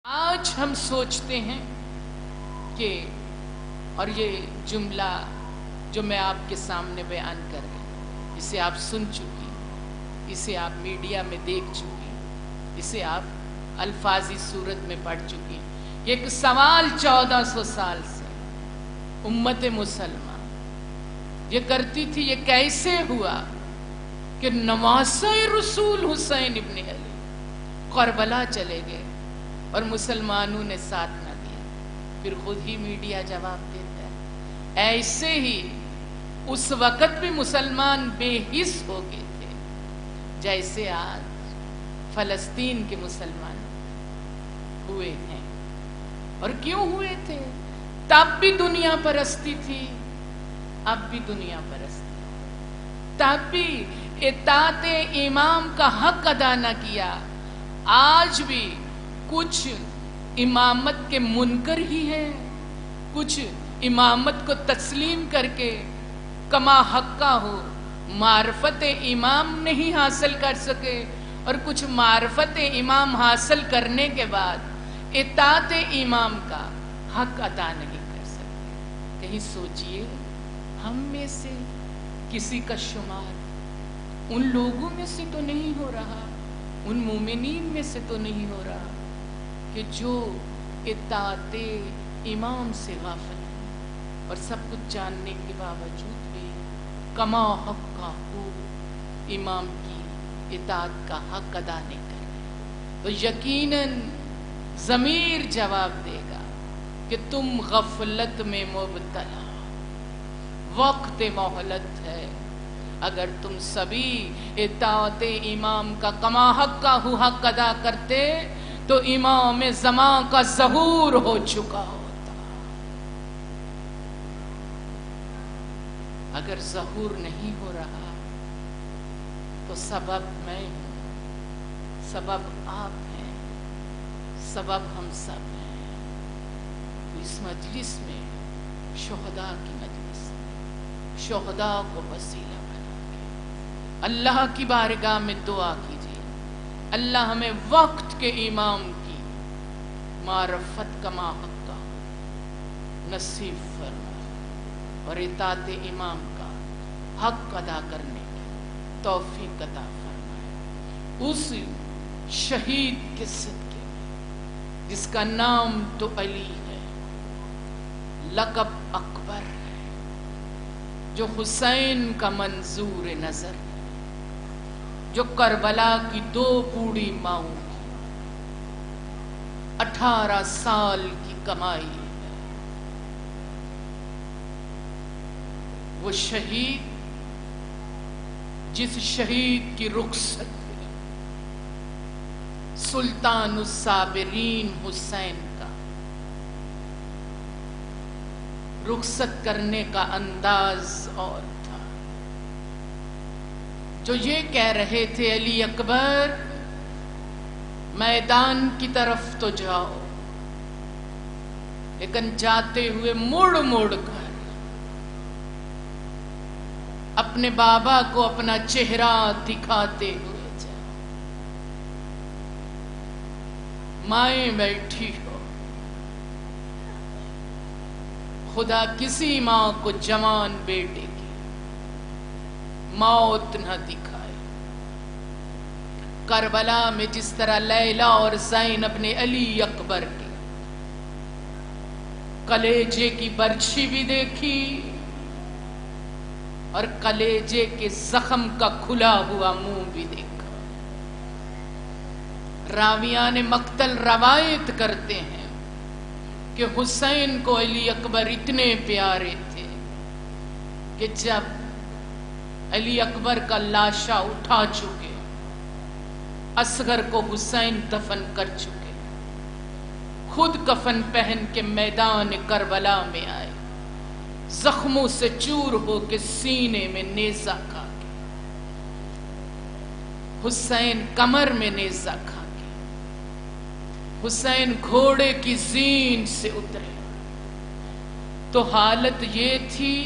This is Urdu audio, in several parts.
آج ہم سوچتے ہیں کہ اور یہ جملہ جو میں آپ کے سامنے بیان کر رہی ہوں، اسے آپ سن چکی، اسے آپ میڈیا میں دیکھ چکی، اسے آپ الفاظی صورت میں پڑھ چکی۔ یہ ایک سوال 1400 سال سے امت مسلمان یہ کرتی تھی، یہ کیسے ہوا کہ نواسۂ رسول حسین ابن علی کربلا چلے گئے اور مسلمانوں نے ساتھ نہ دیا؟ پھر خود ہی میڈیا جواب دیتا ہے۔ ایسے ہی اس وقت بھی مسلمان بے حس ہو گئے تھے جیسے آج فلسطین کے مسلمان ہوئے ہیں۔ اور کیوں ہوئے تھے؟ تب بھی دنیا پرستی تھی، اب بھی دنیا پرستی، تب بھی اطاعت امام کا حق ادا نہ کیا، آج بھی کچھ امامت کے منکر ہی ہیں، کچھ امامت کو تسلیم کر کے کما حقہ ہو معرفت امام نہیں حاصل کر سکے، اور کچھ معرفت امام حاصل کرنے کے بعد اطاعت امام کا حق ادا نہیں کر سکتے۔ کہیں سوچئے، ہم میں سے کسی کا شمار ان لوگوں میں سے تو نہیں ہو رہا، ان مومنین میں سے تو نہیں ہو رہا کہ جو اطاعت امام سے غافل ہیں اور سب کچھ جاننے کے باوجود بھی کما حق کا ہو امام کی اطاعت کا حق ادا نہیں کر رہے۔ تو یقیناً ضمیر جواب دے گا کہ تم غفلت میں مبتلا، وقت مہلت ہے۔ اگر تم سبھی اطاعت امام کا کما حق کا حق ادا کرتے تو امام زمان کا ظہور ہو چکا ہوتا۔ اگر ظہور نہیں ہو رہا تو سبب میں ہوں، سبب آپ ہیں، سبب ہم سب ہیں۔ اس مجلس میں شہداء کی مجلس، شہداء کو وسیلہ بنا کے اللہ کی بارگاہ میں دعا کیجیے، اللہ ہمیں وقت کے امام کی معرفت کما حق کا نصیب فرمائے اور اطاعت امام کا حق ادا کرنے کی توفیق عطا فرمائے۔ اس شہید کے صدقے میں جس کا نام تو علی ہے، لقب اکبر ہے، جو حسین کا منظور نظر ہے، جو کربلا کی 2 بوڑھی ماؤں کی 18 سال کی کمائی ہے، وہ شہید جس شہید کی رخصت ہے سلطان الصابرین حسین کا، رخصت کرنے کا انداز اور تھا، جو یہ کہہ رہے تھے علی اکبر میدان کی طرف تو جاؤ، لیکن جاتے ہوئے مڑ مڑ کر اپنے بابا کو اپنا چہرہ دکھاتے ہوئے جاؤ۔ مائیں بیٹھی ہو، خدا کسی ماں کو جوان بیٹے کی موت نہ دکھائے۔ کربلا میں جس طرح لیلا اور زینب نے علی اکبر کے کلیجے کی برچھی بھی دیکھی اور کلیجے کے زخم کا کھلا ہوا منہ بھی دیکھا۔ راویان مقتل روایت کرتے ہیں کہ حسین کو علی اکبر اتنے پیارے تھے کہ جب علی اکبر کا لاشا اٹھا چکے، اصغر کو حسین دفن کر چکے، خود کفن پہن کے میدان کربلا میں آئے، زخموں سے چور ہو کے سینے میں نیزہ کھا کے، حسین کمر میں نیزہ کھا کے، حسین گھوڑے کی زین سے اترے، تو حالت یہ تھی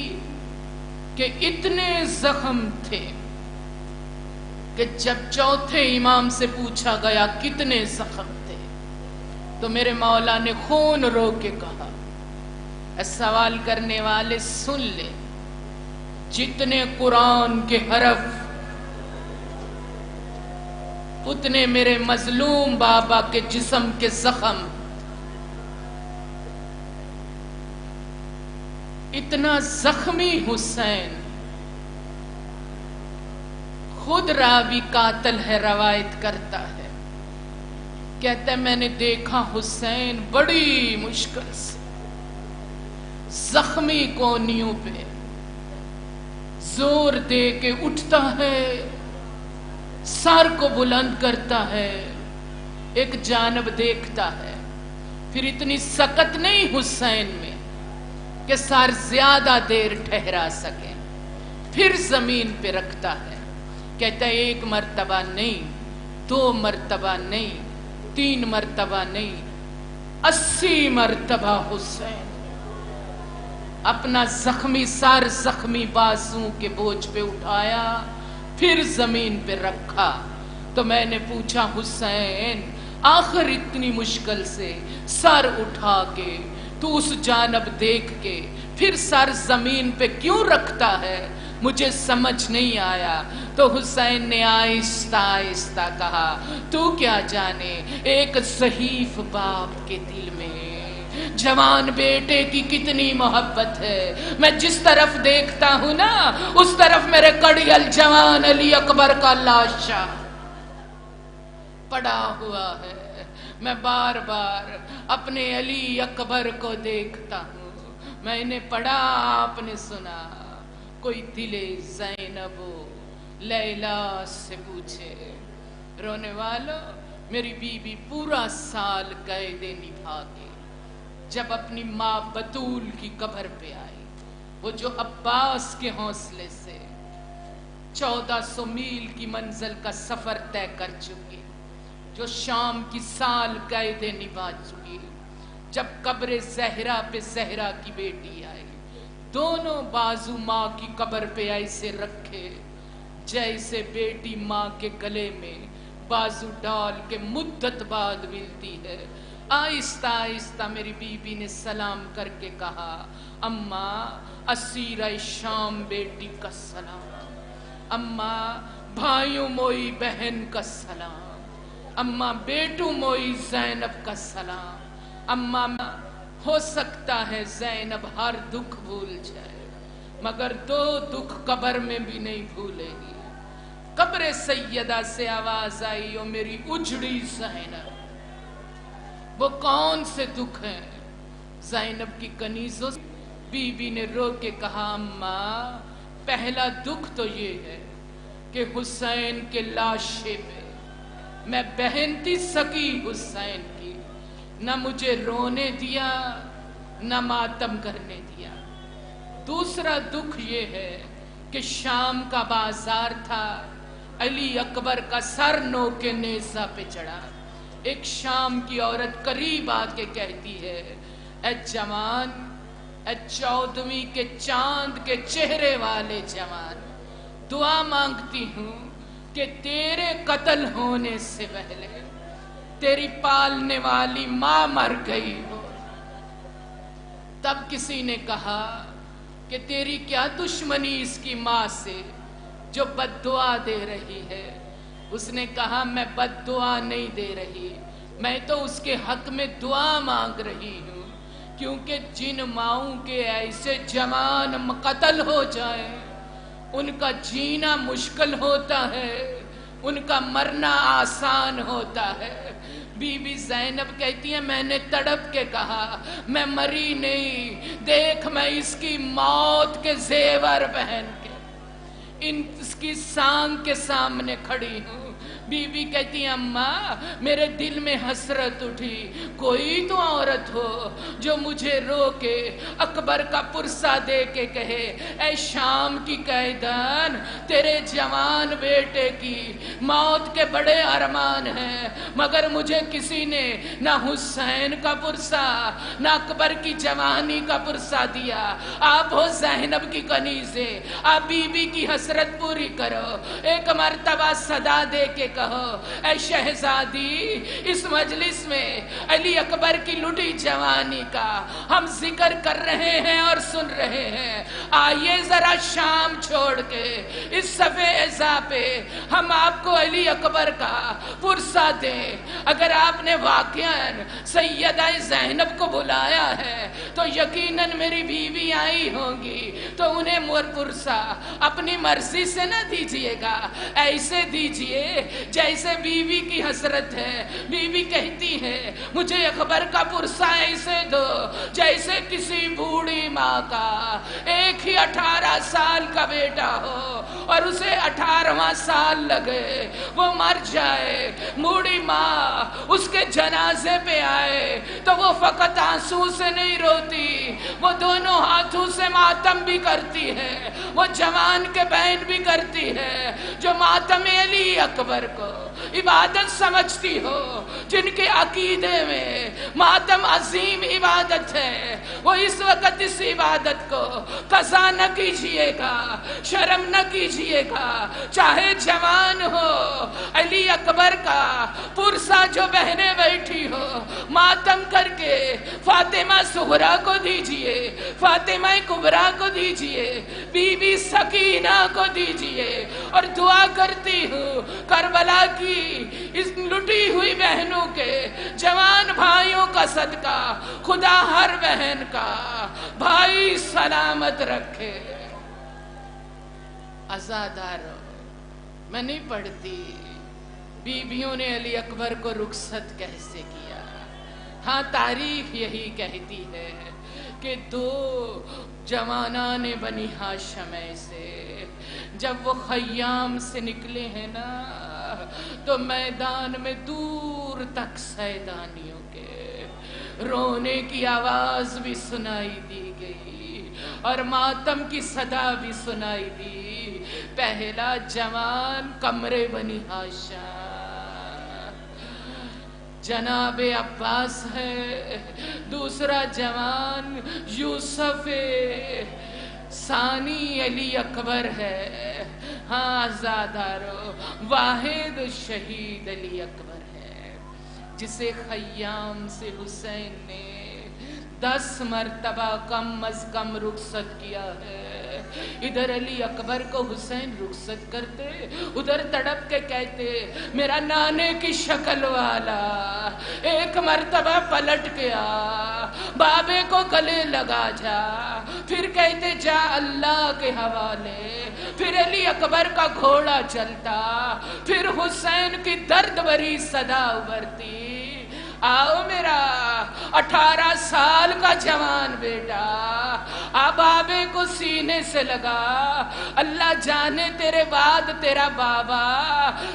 کہ اتنے زخم تھے کہ جب چوتھے امام سے پوچھا گیا کتنے زخم تھے تو میرے مولا نے خون رو کے کہا، سوال کرنے والے سن لے، جتنے قرآن کے حرف اتنے میرے مظلوم بابا کے جسم کے زخم، اتنا زخمی حسین، خود راوی قاتل ہے روایت کرتا ہے، کہتا ہے میں نے دیکھا حسین بڑی مشکل سے زخمی کونیوں پہ زور دے کے اٹھتا ہے، سر کو بلند کرتا ہے، ایک جانب دیکھتا ہے، پھر اتنی سکت نہیں حسین میں کہ سر زیادہ دیر ٹھہرا سکے، پھر زمین پہ رکھتا ہے، کہتا ہے ایک مرتبہ نہیں، 2 مرتبہ نہیں، 3 مرتبہ نہیں، 80 مرتبہ حسین اپنا زخمی سر زخمی بازو کے بوجھ پہ اٹھایا، پھر زمین پہ رکھا۔ تو میں نے پوچھا حسین آخر اتنی مشکل سے سر اٹھا کے تو اس جانب دیکھ کے پھر سر زمین پہ کیوں رکھتا ہے؟ مجھے سمجھ نہیں آیا۔ تو حسین نے آہستہ آہستہ کہا، تو کیا جانے ایک ضعیف باپ کے دل میں جوان بیٹے کی کتنی محبت ہے۔ میں جس طرف دیکھتا ہوں نا اس طرف میرے کڑیل جوان علی اکبر کا لاشا پڑا ہوا ہے، میں بار بار اپنے علی اکبر کو دیکھتا ہوں۔ میں نے پڑھا، آپ نے سنا، کوئی دل زینب و لیلا سے پوچھے، رونے والا میری بیوی پورا سال قیدیں نبھا کے جب اپنی ماں بطول کی قبر پہ آئی، وہ جو عباس کے حوصلے سے 1400 میل کی منزل کا سفر طے کر چکی، جو شام کی سال قیدیں نبھا چکی، جب قبر زہرا پہ زہرا کی بیٹی آئی، دونوں بازو ماں کی قبر پہ ایسے رکھے جیسے بیٹی ماں کے گلے میں بازو ڈال کے مدت بعد ملتی ہے۔ آہستہ آہستہ میری بیوی نے سلام کر کے کہا، اماں اسیرہ شام بیٹی کا سلام، اماں بھائیوں موئی بہن کا سلام، اماں بیٹو موئی زینب کا سلام۔ اماں ہو سکتا ہے زینب ہر دکھ بھول جائے مگر 2 دکھ قبر میں بھی نہیں بھولے گی۔ قبر سیدہ سے آواز آئی، او میری اجڑی زینب، وہ کون سے دکھ ہیں؟ زینب کی کنیزوں سے بی بی نے رو کے کہا، اماں پہلا دکھ تو یہ ہے کہ حسین کے لاشے پہ میں بہن تھی سکی حسین کی، نہ مجھے رونے دیا نہ ماتم کرنے دیا۔ دوسرا دکھ یہ ہے کہ شام کا بازار تھا، علی اکبر کا سر نو کے نیزہ پہ چڑھا، ایک شام کی عورت قریب آ کے کہتی ہے، اے جوان، اے 14ویں کے چاند کے چہرے والے جوان، دعا مانگتی ہوں کہ تیرے قتل ہونے سے پہلے تیری پالنے والی ماں مر گئی ہو۔ تب کسی نے کہا کہ تیری کیا دشمنی اس کی ماں سے جو بد دعا دے رہی ہے؟ اس نے کہا، میں بد دعا نہیں دے رہی، میں تو اس کے حق میں دعا مانگ رہی ہوں، کیونکہ جن ماؤں کے ایسے جوان قتل ہو جائیں ان کا جینا مشکل ہوتا ہے، ان کا مرنا آسان ہوتا ہے۔ بی بی زینب کہتی ہے، میں نے تڑپ کے کہا، میں مری نہیں، دیکھ میں اس کی موت کے زیور پہن کے اس کی سانگ کے سامنے کھڑی ہوں۔ بی بی کہتی ہے، اماں میرے دل میں حسرت اٹھی، کوئی تو عورت ہو جو مجھے رو کے اکبر کا پرسہ دے کے کہے، اے شام کی قیدان، تیرے جوان بیٹے کی موت کے بڑے ارمان ہیں، مگر مجھے کسی نے نہ حسین کا پرسہ نہ اکبر کی جوانی کا پرسہ دیا۔ آپ ہو زینب کی کنیزیں، آپ بی بی کی حسرت پوری کرو۔ ایک مرتبہ صدا دے کے کہو اے شہزادی، اس مجلس میں علی اکبر کی لٹی جوانی کا ہم ذکر کر رہے ہیں اور سن رہے ہیں، آئیے ذرا شام چھوڑ کے اس صفحے اعزا پہ ہم آپ کو علی اکبر کا پرسہ دیں۔ اگر آپ نے واقعاً سیدہ زینب کو بلایا ہے تو یقیناً میری بیوی آئی ہوں گی، تو انہیں پرسہ اپنی مرضی سے نہ دیجئے گا، ایسے دیجئے جیسے بیوی کی حسرت ہے۔ بیوی کہتی ہے مجھے اکبر کا پرسہ ایسے دو جیسے کسی بوڑھی ماں کا ایک ہی 18 سال کا بیٹا ہو اور اسے 18واں سال لگے، وہ مر جائے، بوڑھی ماں اس کے جنازے پہ آئے تو وہ فقط آنسو سے نہیں روتی، وہ دونوں ہاتھوں سے ماتم بھی کرتی ہے، وہ جوان کے بہن بھی کرتی ہے جو ماتم علی اکبر کو عبادت سمجھتی ہو، جن کے عقیدے میں ماتم عظیم عبادت ہے، وہ اس وقت اس عبادت کو قضا نہ کیجئے گا، شرم نہ کیجئے گا، چاہے جوان ہو۔ علی اکبر کا پرسہ جو بہنیں بیٹھی ہو ماتم کر کے فاطمہ صغرا کو دیجئے، فاطمہ کبریٰ کو دیجئے، بی بی سکینہ کو دیجئے، اور دعا کرتی ہوں کربلا کی اس لٹی ہوئی بہنوں کے جوان بھائیوں کا صدقہ خدا ہر بہن کا بھائی سلامت رکھے۔ عزادارو، میں نہیں پڑھتی بیویوں نے علی اکبر کو رخصت کیسے کیا، ہاں تاریخ یہی کہتی ہے کہ 2 جوانان بنی ہاشم سے جب وہ خیام سے نکلے ہیں نا تو میدان میں دور تک سیدانیوں کے رونے کی آواز بھی سنائی دی گئی اور ماتم کی صدا بھی سنائی دی۔ پہلا جوان قمر بنی ہاشم جناب عباس ہے، دوسرا جوان یوسف ثانی علی اکبر ہے، ہاں عزادارو واحد شہید علی اکبر ہے، جسے خیام سے حسین نے 10 مرتبہ کم از کم رخصت کیا ہے۔ ادھر علی اکبر کو حسین رخصت کرتے، ادھر تڑپ کے کہتے میرا نانے کی شکل والا، ایک مرتبہ پلٹ گیا، بابے کو گلے لگا جا، پھر کہتے جا اللہ کے حوالے، پھر علی اکبر کا گھوڑا چلتا، پھر حسین کی درد بھری صدا ابھرتی، آؤ میرا 18 سال کا جوان بیٹا، بابے کو سینے سے لگا، اللہ جانے تیرے بعد تیرا بابا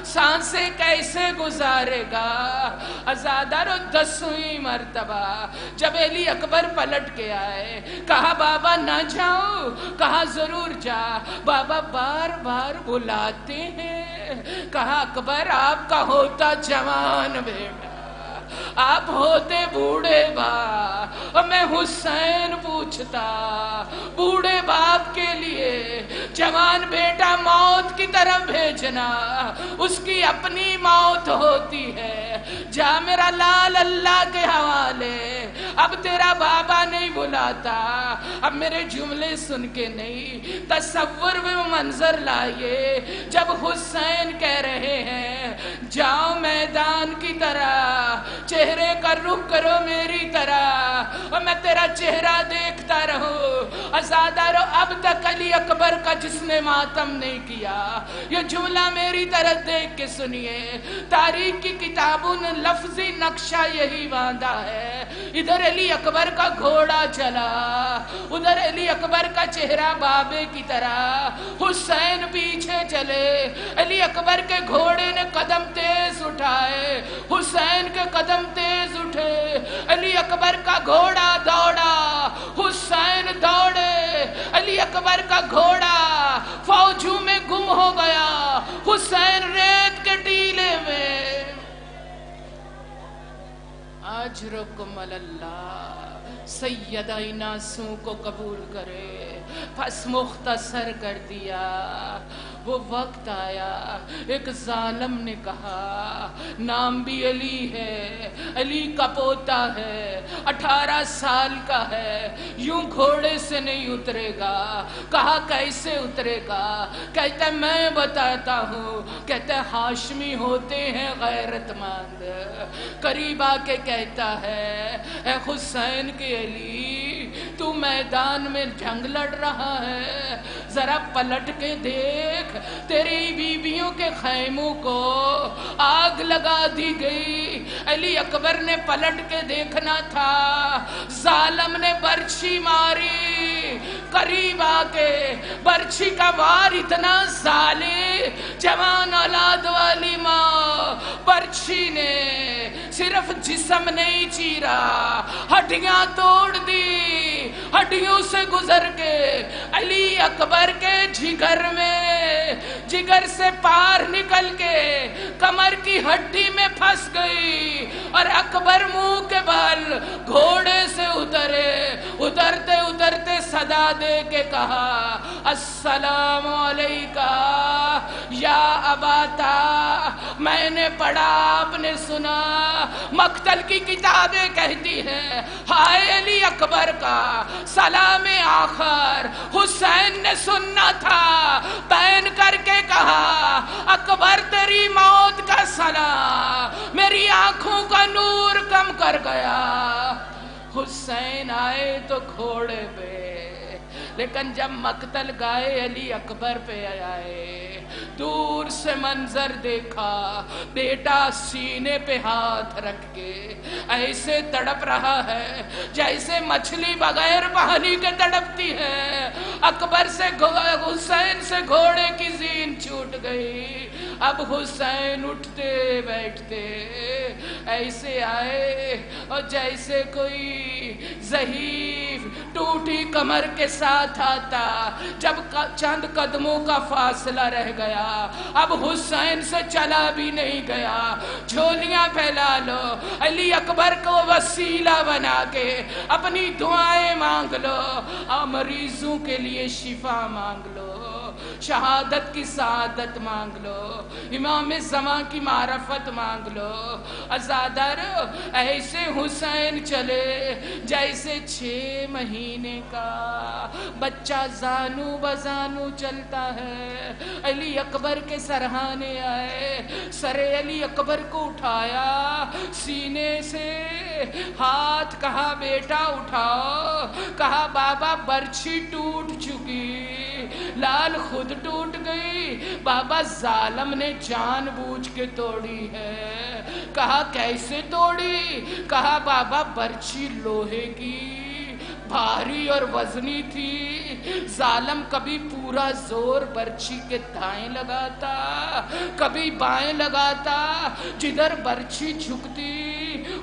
سانسیں کیسے گزارے گا۔ عزادارو 10ویں مرتبہ جب علی اکبر پلٹ کے آئے، کہا بابا نہ جاؤ، کہا ضرور جا، بابا بار بار بلاتے ہیں، کہا اکبر آپ کا ہوتا جوان بیٹا، آپ ہوتے بوڑھے باپ، اور میں حسین پوچھتا بوڑھے باپ کے لیے جوان بیٹا موت کی طرف بھیجنا اس کی اپنی موت ہوتی ہے، جا میرا لال اللہ کے حوالے، اب تیرا بابا نہیں بلاتا۔ اب میرے جملے سن کے نہیں، تصور میں وہ منظر لائیے جب حسین کہہ رہے ہیں جاؤ میدان کی طرح، چہرے کا رخ کرو میری طرح اور میں تیرا چہرہ دیکھتا رہوں۔ عزادارو اب تک علی اکبر کا جس نے ماتم نہیں کیا، یہ جملہ میری طرف دیکھ کے سنیے، تاریخ کی کتابوں نے لفظی نقشہ یہی باندھا ہے، ادھر علی اکبر کا گھوڑا چلا، ادھر علی اکبر کا چہرہ بابے کی طرح، حسین پیچھے چلے، علی اکبر کے گھوڑے نے قدم تیز اٹھائے، حسین کے قدم تیز اٹھے، علی اکبر کا گھوڑا دوڑا، حسین دوڑے، علی اکبر کا گھوڑا فوجوں میں گم ہو گیا، حسین ریت کے ٹیلے میں۔ اجرکم اللہ، سیدہ ناسوں کو قبول کرے۔ بس مختصر کر دیا۔ وہ وقت آیا، ایک ظالم نے کہا نام بھی علی ہے، علی کا پوتا ہے، 18 سال کا ہے، یوں گھوڑے سے نہیں اترے گا۔ کہا کیسے اترے گا؟ کہتا ہے میں بتاتا ہوں۔ کہتا ہے ہاشمی ہوتے ہیں غیرت مند۔ قریب آ کے کہتا ہے اے حسین کے علی، تو میدان میں جنگ لڑ رہا ہے، ذرا پلٹ کے دیکھ، تیری بیویوں کے خیموں کو آگ لگا دی گئی۔ علی اکبر نے پلٹ کے دیکھنا تھا، ظالم نے برچھی ماری۔ قریب آ کے برچھی کا وار اتنا ظالم، جوان اولاد والی ماں، برچھی نے صرف جسم نہیں چیرا، ہڈیاں توڑ دی۔ ہڈیوں سے گزر کے علی اکبر کے جگر میں، جگر سے پار نکل کے کمر کی ہڈی میں پھنس گئی، اور اکبر منہ کے بل گھوڑے سے اترے۔ اترتے اترتے صدا دے کے کہا السلام علیکہ یا اباتا۔ میں نے پڑھا، آپ نے سنا، مقتل کی کتابیں کہتی ہیں ہائے علی اکبر کا سلام آخر حسین نے سننا تھا۔ بین کر کے کہا اکبر تیری موت کا سلام، میری آنکھوں کا نور کم کر گیا۔ حسین آئے تو گھوڑے پہ، لیکن جب مقتل گائے علی اکبر پہ آئے، دور سے منظر دیکھا، بیٹا سینے پہ ہاتھ رکھ کے ایسے تڑپ رہا ہے جیسے مچھلی بغیر پانی کے تڑپتی ہے۔ اکبر سے حسین سے گھوڑے کی زین چھوٹ گئی۔ اب حسین اٹھتے بیٹھتے ایسے آئے اور جیسے کوئی ضعیف ٹوٹی کمر کے ساتھ آتا، جب چند قدموں کا فاصلہ رہ گیا، اب حسین سے چلا بھی نہیں گیا۔ جھولیاں پھیلا لو، علی اکبر کو وسیلہ بنا کے اپنی دعائیں مانگ لو، اور مریضوں کے لیے شفا مانگ لو، شہادت کی سعادت مانگ لو، امام زمان کی معرفت مانگ لو۔ عزادارو، ایسے حسین چلے جیسے 6 مہینے کا بچہ زانو بزانو چلتا ہے۔ علی اکبر کے سرہانے آئے، سر علی اکبر کو اٹھایا، سینے سے ہاتھ، کہا بیٹا اٹھاؤ، کہا بابا برچھی ٹوٹ چکی، لال خود ٹوٹ گئی، بابا ظالم نے جان بوجھ کے توڑی ہے۔ کہا کیسے توڑی؟ کہا بابا برچھی لوہے کی بھاری اور وزنی تھی، ظالم کبھی پورا زور برچھی کے دائیں لگاتا، کبھی بائیں لگاتا، جدھر برچھی جھکتی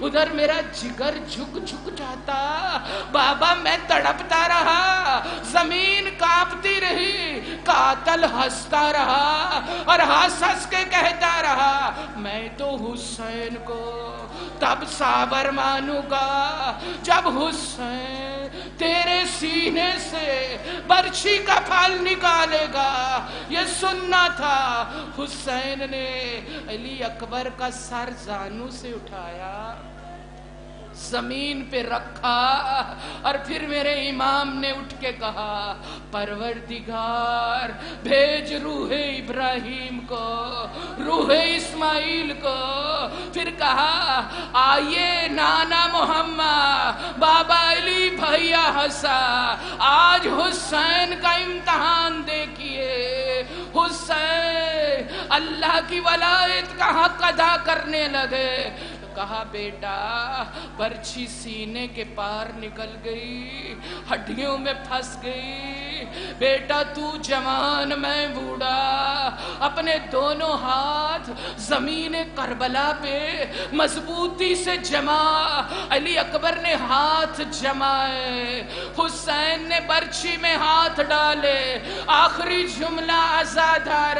ادھر میرا جگر جھک جاتا۔ بابا میں تڑپتا رہا، زمین کانپتی رہی، قاتل ہنستا رہا اور ہنس ہنس کے کہتا رہا میں تو حسین کو تب صابر مانوں گا جب حسین تیرے سینے سے برچھی کا پھل نکالے گا۔ یہ سننا تھا۔ حسین نے علی اکبر کا سر زانو سے اٹھایا، زمین پہ رکھا، اور پھر میرے امام نے اٹھ کے کہا پروردگار بھیج روح ابراہیم کو، روح اسماعیل کو۔ پھر کہا آئیے نانا محمد، بابا علی، بھیا حسن، آج حسین کا امتحان دیکھیے۔ حسین اللہ کی ولایت کا حق ادا کرنے لگے۔ کہا بیٹا برچھی سینے کے پار نکل گئی، ہڈیوں میں پھنس گئی، بیٹا تو جوان میں بوڑھا، اپنے دونوں ہاتھ زمین کربلا پہ مضبوطی سے جما۔ علی اکبر نے ہاتھ جمائے، حسین نے برچھی میں ہاتھ ڈالے، آخری جملہ عزادار،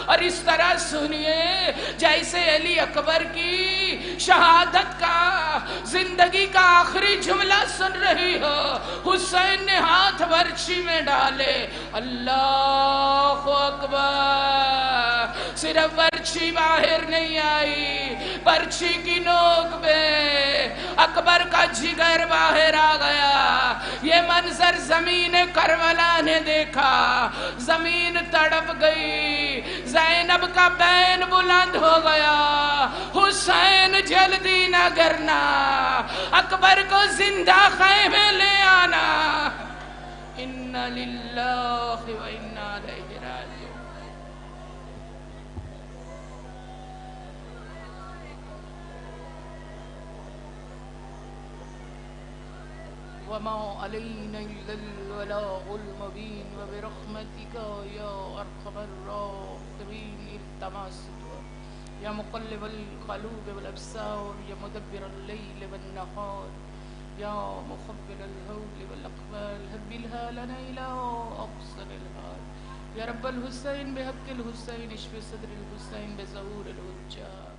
اور اس طرح سنیے جیسے علی اکبر کی شہادت کا زندگی کا آخری جملہ سن رہی ہو، حسین نے ہاتھ برچھی میں ڈالے، اللہ اکبر، صرف برچھی باہر نہیں آئی، برچھی کی نوک پہ اکبر کا جگر باہر آ گیا۔ یہ منظر زمین کربلا نے دیکھا، زمین تڑپ گئی، زینب کا بین بلند ہو گیا، حسین جلدی نہ کرنا، اکبر کو زندہ خیمے لے آنا۔ انا للہ و انا الیہ راجعون۔ وما علينا إلا البلاغ المبين وبرحمتك يا أرحم الراحمين التمست يا مقلب القلوب والأبصار يا مدبر الليل والنهار يا مخبر الهول والأقبال هبلها لنا إلى أقصر الحال يا رب الحسين بحق الحسين اشف صدر الحسين بظهور الحجة